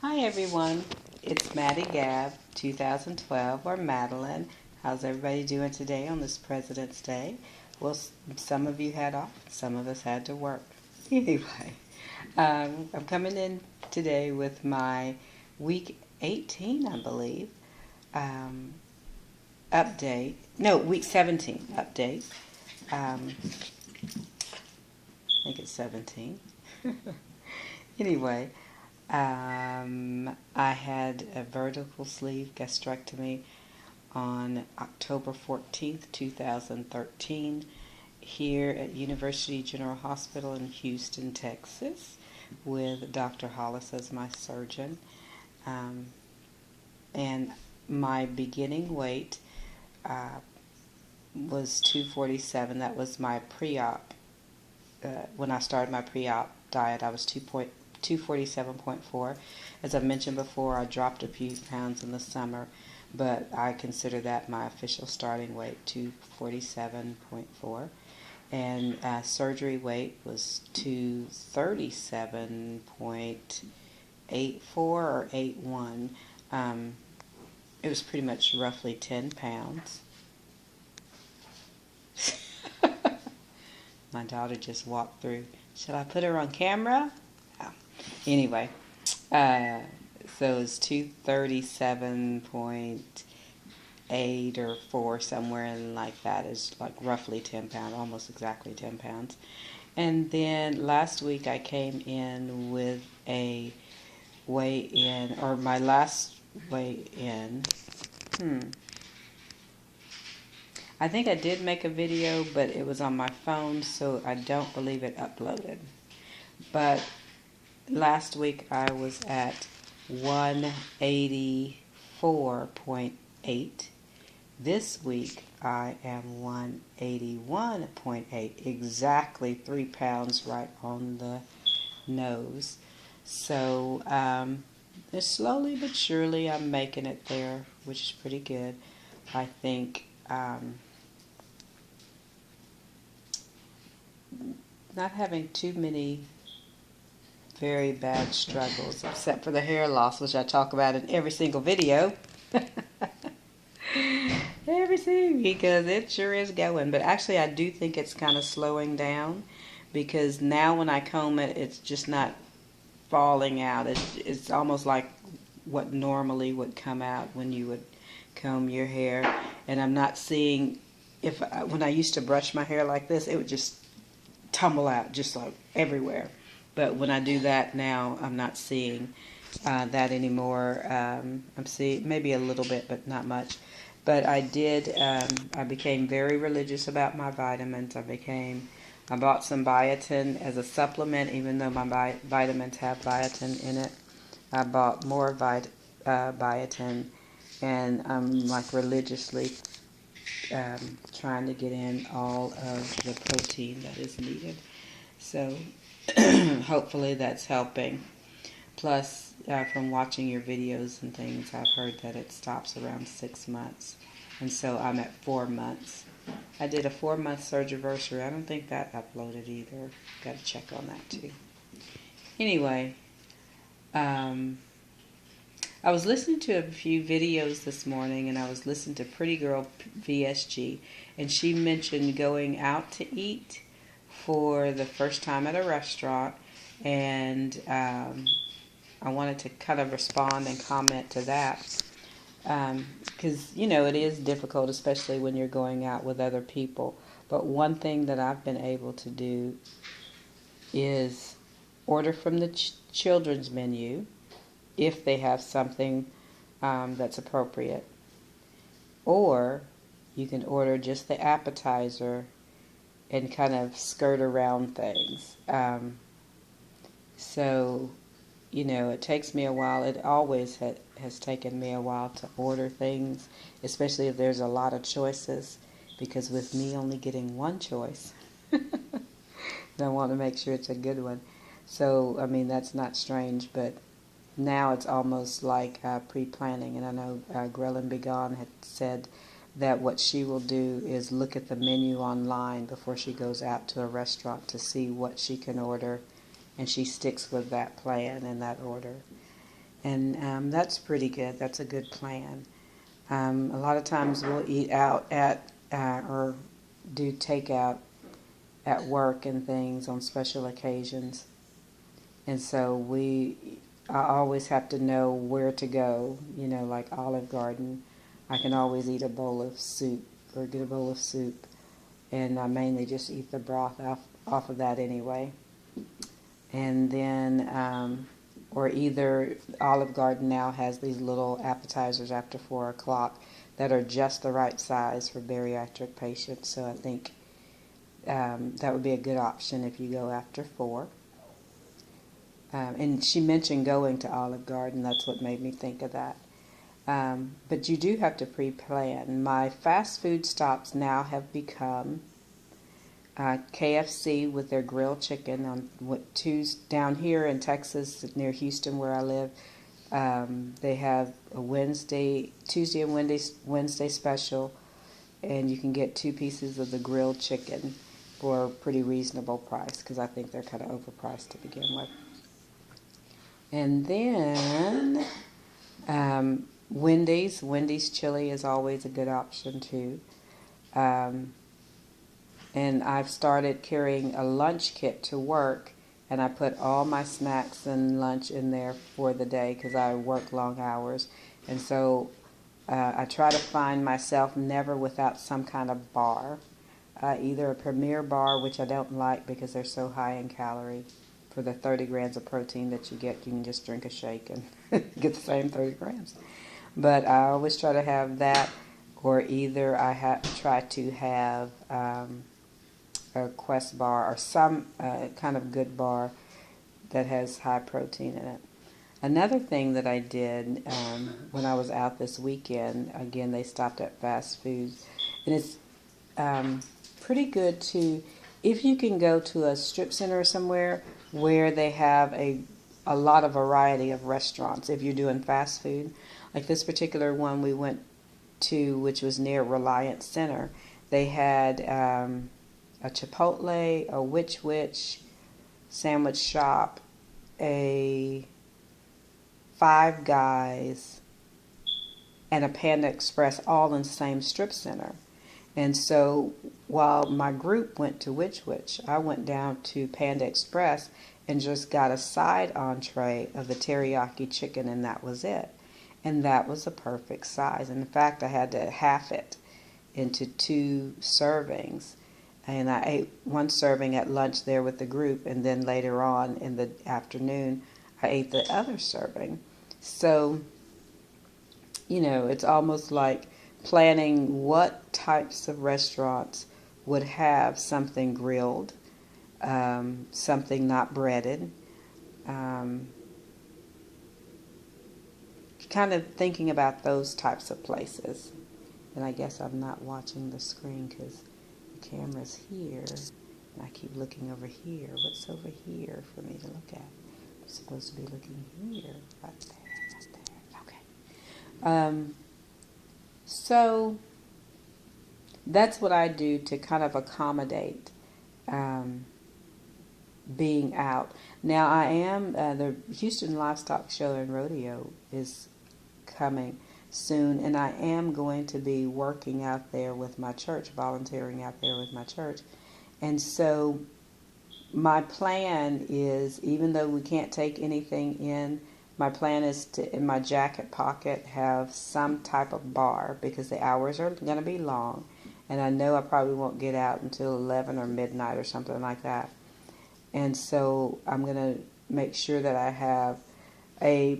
Hi everyone, it's Maddie Gab, 2012, or Madeline. How's everybody doing today on this President's Day? Well, some of you had off, some of us had to work. Anyway, I'm coming in today with my week 18, I believe, um, update. No, week 17 update. I think it's 17. Anyway, I had a vertical sleeve gastrectomy on October 14th, 2013, here at University General Hospital in Houston, Texas, with Dr. Hollis as my surgeon. And my beginning weight was 247. That was my pre-op. When I started my pre-op diet, I was 247.4. As I mentioned before, I dropped a few pounds in the summer, but I consider that my official starting weight, 247.4. And surgery weight was 237.84 or 81. It was pretty much roughly 10 pounds. My daughter just walked through. Should I put her on camera? Oh. Anyway, so it's 237.8 or 4, somewhere in like that. Is like roughly 10 pounds, almost exactly 10 pounds. And then last week I came in with a weigh-in, or my last weigh-in. I think I did make a video, but it was on my phone, so I don't believe it uploaded. But last week I was at 184.8. This week I am 181.8, exactly 3 pounds right on the nose. So slowly but surely I'm making it there, which is pretty good. I think not having too many very bad struggles, except for the hair loss, which I talk about in every single video. Everything, because it sure is going. But actually, I do think it's kind of slowing down, because now when I comb it, it's just not falling out. It's almost like what normally would come out when you would comb your hair. And I'm not seeing, when I used to brush my hair like this, it would just tumble out just like everywhere. But when I do that now, I'm not seeing that anymore. I'm seeing maybe a little bit, but not much. But I became very religious about my vitamins. I bought some biotin as a supplement, even though my vitamins have biotin in it. I bought more biotin, and I'm like religiously trying to get in all of the protein that is needed. So hopefully that's helping. Plus, from watching your videos and things, I've heard that it stops around 6 months. And so I'm at 4 months. I did a 4-month surgiversary. I don't think that uploaded either. Got to check on that too. Anyway, I was listening to a few videos this morning, and I was listening to Pretty Girl VSG, and she mentioned going out to eat for the first time at a restaurant, and I wanted to kind of respond and comment to that, because, it is difficult, especially when you're going out with other people. But one thing that I've been able to do is order from the children's menu, if they have something that's appropriate. Or you can order just the appetizer and kind of skirt around things. So, it takes me a while. It always has taken me a while to order things, especially if there's a lot of choices, because with me only getting one choice, I want to make sure it's a good one. So, that's not strange, but now it's almost like pre-planning. And I know Grelin Begon had said that what she will do is look at the menu online before she goes out to a restaurant to see what she can order, and she sticks with that plan and that order. And that's pretty good. That's a good plan. A lot of times we'll eat out at or do takeout at work and things on special occasions. And so I always have to know where to go, like Olive Garden. I can always eat a bowl of soup or get a bowl of soup. And I mainly just eat the broth off of that anyway. And then, or either Olive Garden now has these little appetizers after 4 o'clock that are just the right size for bariatric patients. So I think that would be a good option if you go after 4. And she mentioned going to Olive Garden. That's what made me think of that. But you do have to pre-plan. My fast food stops now have become KFC with their grilled chicken on down here in Texas near Houston where I live. They have a Tuesday and Wednesday special, and you can get 2 pieces of the grilled chicken for a pretty reasonable price because I think they're kind of overpriced to begin with. And then Wendy's chili is always a good option too. And I've started carrying a lunch kit to work, and I put all my snacks and lunch in there for the day because I work long hours. And so I try to find myself never without some kind of bar, either a Premier bar, which I don't like because they're so high in calorie. For the 30 grams of protein that you get, you can just drink a shake and get the same 30 grams. But I always try to have that, or either I try to have a Quest bar or some kind of good bar that has high protein in it. Another thing that I did when I was out this weekend, again, they stopped at fast foods, and it's pretty good to, if you can go to a strip center somewhere where they have a lot of variety of restaurants, if you're doing fast food. Like this particular one we went to, which was near Reliance Center, they had a Chipotle, a Which sandwich shop, a Five Guys, and a Panda Express all in the same strip center. And so while my group went to Which, I went down to Panda Express and just got a side entree of the teriyaki chicken, and that was it. And that was the perfect size. In fact, I had to half it into 2 servings. And I ate 1 serving at lunch there with the group, and then later on in the afternoon, I ate the other serving. So, it's almost like planning what types of restaurants would have something grilled, something not breaded, kind of thinking about those types of places. And I guess I'm not watching the screen because the camera's here, and I keep looking over here. What's over here for me to look at? I'm supposed to be looking here, right there, okay. So that's what I do to kind of accommodate being out. Now I am, the Houston Livestock Show and Rodeo is coming soon, and I am going to be working out there with my church, volunteering out there with my church. And so my plan is, even though we can't take anything in, my plan is to, in my jacket pocket, have some type of bar because the hours are going to be long, and I know I probably won't get out until 11 or midnight or something like that. And so I'm going to make sure that I have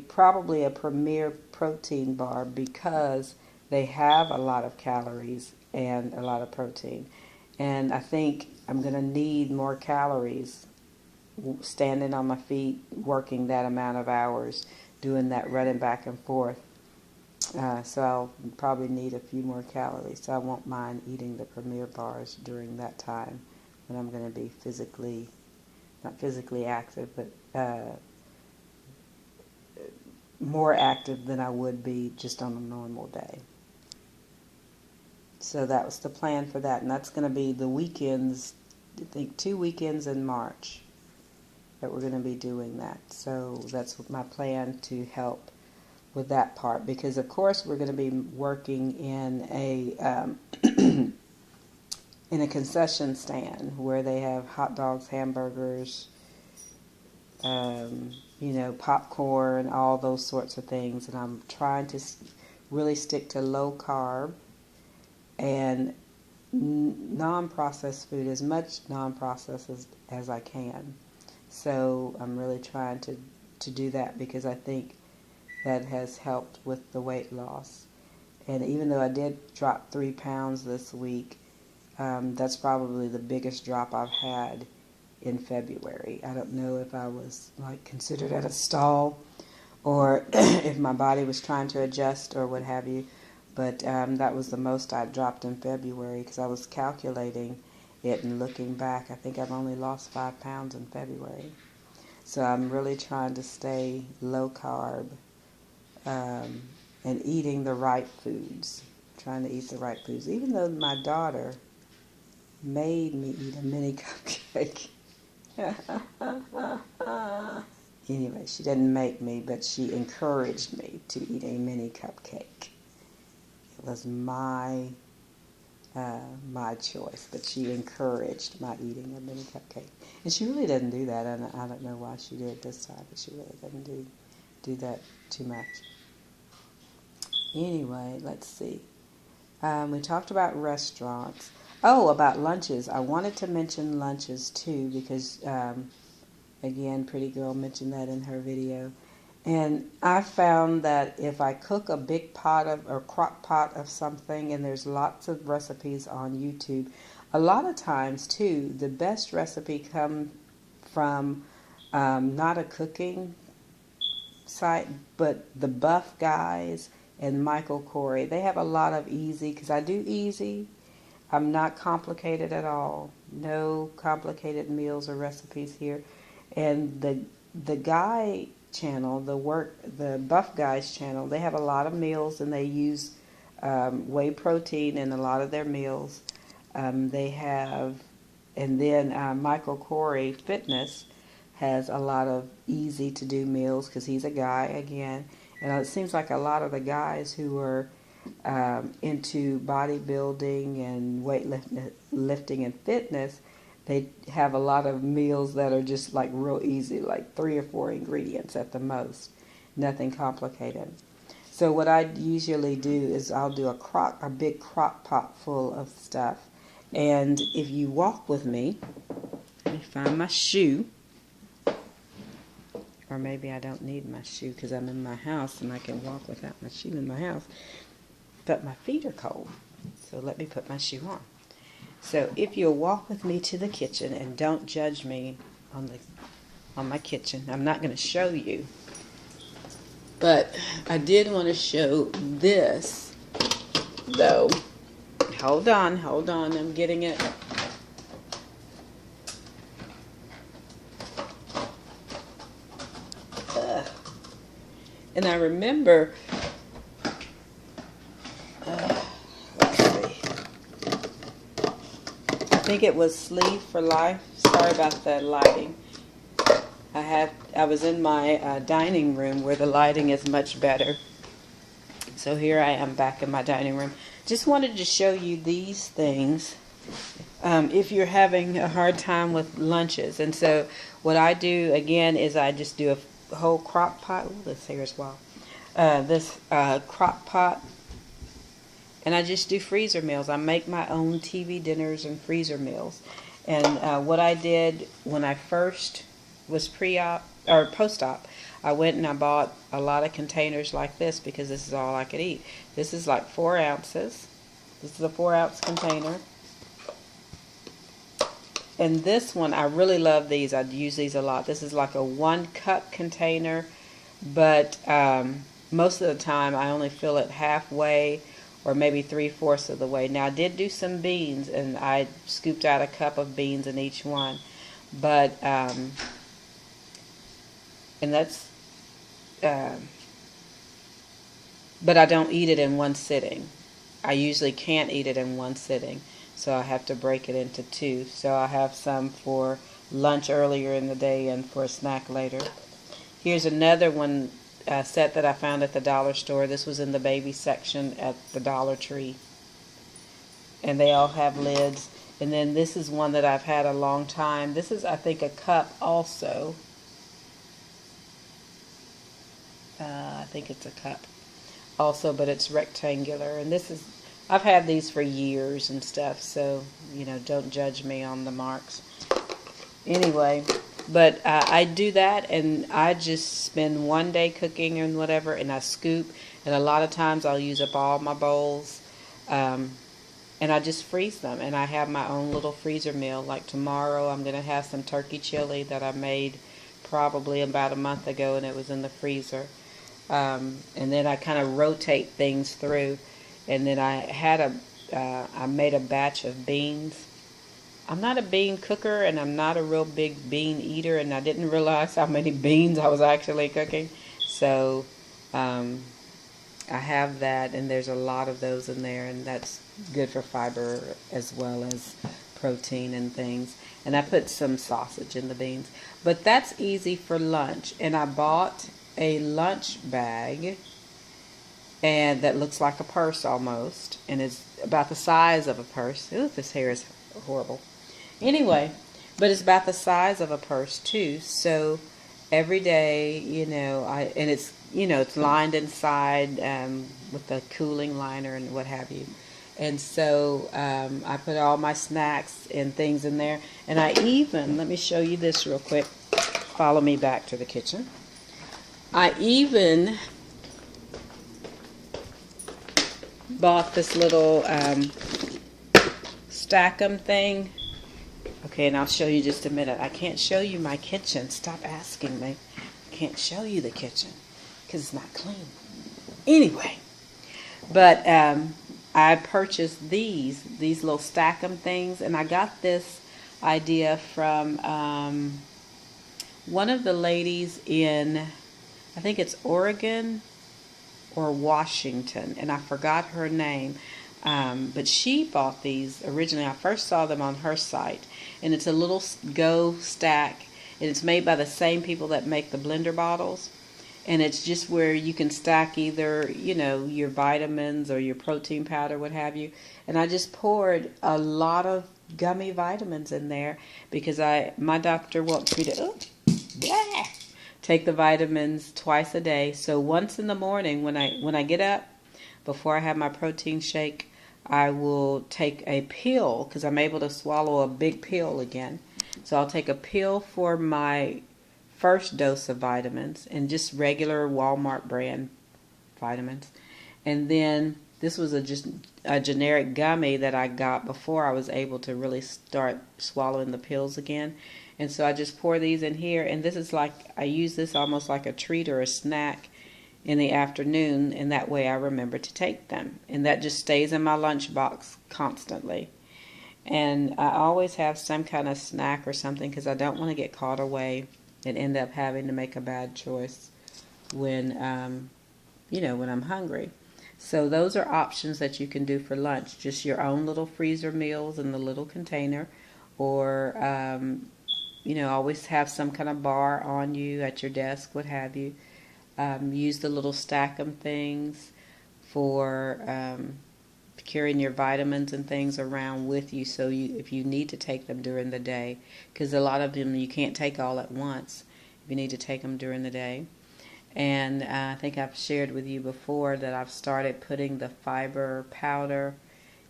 probably a Premier protein bar because they have a lot of calories and a lot of protein. And I think I'm going to need more calories standing on my feet, working that amount of hours, doing that running back and forth. So I'll probably need a few more calories. So I won't mind eating the Premier bars during that time when I'm going to be not physically active, but more active than I would be just on a normal day. So that was the plan for that. And that's going to be the weekends, I think 2 weekends in March. that we're going to be doing that. So that's my plan to help with that part, because of course we're going to be working in a concession stand where they have hot dogs, hamburgers, popcorn, all those sorts of things. And I'm trying to really stick to low carb and non-processed food, as much non-processed as I can. So I'm really trying to do that, because I think that has helped with the weight loss. And even though I did drop 3 pounds this week, that's probably the biggest drop I've had in February. I don't know if I was considered at a stall, or if my body was trying to adjust or what have you, but that was the most I dropped in February, because I was calculating it and looking back. I think I've only lost 5 pounds in February. So I'm really trying to stay low carb and eating the right foods. Trying to eat the right foods. Even though my daughter made me eat a mini cupcake. Anyway, she didn't make me, but she encouraged me to eat a mini cupcake. It was my choice, but she encouraged my eating a mini cupcake. And she really didn't do that, and I don't know why she did this time, but she really didn't do that too much. Anyway, let's see. We talked about restaurants. Oh, about lunches. I wanted to mention lunches too, because again, Pretty Girl mentioned that in her video. And I found that if I cook a big pot or crock pot of something, and there's lots of recipes on YouTube, a lot of times too, the best recipe come from not a cooking site, but the Buff Guys and Michael Corey. They have a lot of easy, because I do easy. I'm not complicated at all. No complicated meals or recipes here. And the guy channel, the Buff Guys channel, they have a lot of meals, and they use whey protein in a lot of their meals. They have, and then Michael Corey Fitness has a lot of easy to do meals, because he's a guy again. And it seems like a lot of the guys who are into bodybuilding and weightlifting and fitness, they have a lot of meals that are just real easy, 3 or 4 ingredients at the most, nothing complicated. So what I usually do is I'll do a big crock pot full of stuff. And if you walk with me, let me find my shoe. Or maybe I don't need my shoe because I'm in my house and I can walk without my shoe in my house. But my feet are cold, so let me put my shoe on. So if you'll walk with me to the kitchen, and don't judge me on my kitchen. I'm not going to show you. But I did want to show this, though. Hold on, I'm getting it. And I remember, let's see, I think it was Sleeve for Life. Sorry about the lighting. I was in my dining room where the lighting is much better. So here I am back in my dining room. Just wanted to show you these things if you're having a hard time with lunches. And so what I do again is I just do a whole crock pot. Ooh, this hair is wild. This crock pot, and I just do freezer meals. I make my own TV dinners and freezer meals. And what I did when I first was pre-op or post-op, I went and I bought a lot of containers like this, because this is all I could eat. This is 4 ounces. This is a 4-ounce container. And this one, I really love these. I use these a lot. This is like a 1-cup container, but most of the time I only fill it halfway or maybe 3/4 of the way. Now I did do some beans, and I scooped out a cup of beans in each one, but and that's but I don't eat it in one sitting. I usually can't eat it in one sitting. So I have to break it into 2. So I have some for lunch earlier in the day and for a snack later. Here's another one set that I found at the dollar store. This was in the baby section at the Dollar Tree. And they all have lids. And then this is one that I've had a long time. This is, I think, a cup also. I think it's a cup also, but it's rectangular. And this is, I've had these for years and stuff, so, you know, don't judge me on the marks. Anyway, but I do that, and I just spend one day cooking and whatever, and I scoop, and a lot of times I'll use up all my bowls, and I just freeze them, and I have my own little freezer meal. Like tomorrow I'm going to have some turkey chili that I made probably about a month ago, and it was in the freezer. And then I kind of rotate things through, and then I made a batch of beans. I'm not a bean cooker, and I'm not a real big bean eater, and I didn't realize how many beans I was actually cooking. So I have that, and there's a lot of those in there, and that's good for fiber as well as protein and things. And I put some sausage in the beans. But that's easy for lunch. And I bought a lunch bag, and that looks like a purse almost, and it's about the size of a purse. Ooh, this hair is horrible. Anyway, but it's about the size of a purse too. So every day, you know, and it's, you know, it's lined inside with a cooling liner and what have you. And so I put all my snacks and things in there. And I even, let me show you this real quick. Follow me back to the kitchen. I even bought this little Stack-em thing. Okay, and I'll show you just a minute. I can't show you my kitchen. Stop asking me. I can't show you the kitchen because it's not clean. Anyway, but I purchased these little Stack-em things, and I got this idea from one of the ladies in, I think it's Oregon or Washington, and I forgot her name. But she bought these originally. I first saw them on her site, and it's a little Go stack, and it's made by the same people that make the blender bottles, and it's just where you can stack either, you know, your vitamins or your protein powder, what have you. And I just poured a lot of gummy vitamins in there because my doctor wants me to take the vitamins twice a day. So once in the morning when I get up, before I have my protein shake, I will take a pill because I'm able to swallow a big pill again. So I'll take a pill for my first dose of vitamins, and just regular Walmart brand vitamins. And then this was just a generic gummy that I got before I was able to really start swallowing the pills again. And so I just pour these in here, and this is like, I use this almost like a treat or a snack in the afternoon, and that way I remember to take them. And that just stays in my lunchbox constantly. And I always have some kind of snack or something because I don't want to get caught away and end up having to make a bad choice when, you know, when I'm hungry. So those are options that you can do for lunch. Just your own little freezer meals in the little container, or, you know, always have some kind of bar on you at your desk, what have you. Use the little Stack-em things for carrying your vitamins and things around with you, so if you need to take them during the day, because a lot of them you can't take all at once. You need to take them during the day. And I think I've shared with you before that I've started putting the fiber powder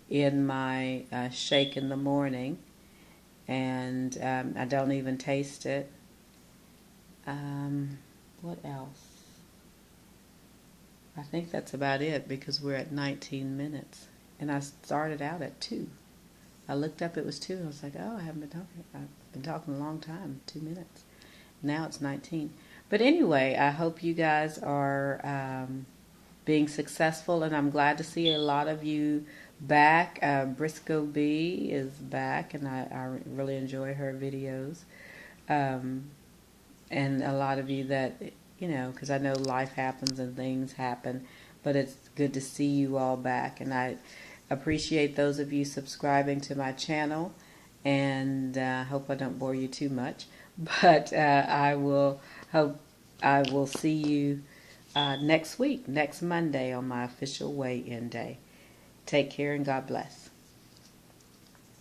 in my shake in the morning, and I don't even taste it. What else? I think that's about it because we're at 19 minutes. And I started out at 2. I looked up, it was 2. I was like, oh, I haven't been talking. I've been talking a long time, 2 minutes. Now it's 19. But anyway, I hope you guys are being successful, and I'm glad to see a lot of you back. Briscoe B is back, and I really enjoy her videos. And a lot of you that, you know, because I know life happens and things happen, but it's good to see you all back. And I appreciate those of you subscribing to my channel, and hope I don't bore you too much. But I will see you next week, next Monday on my official weigh-in day. Take care and God bless.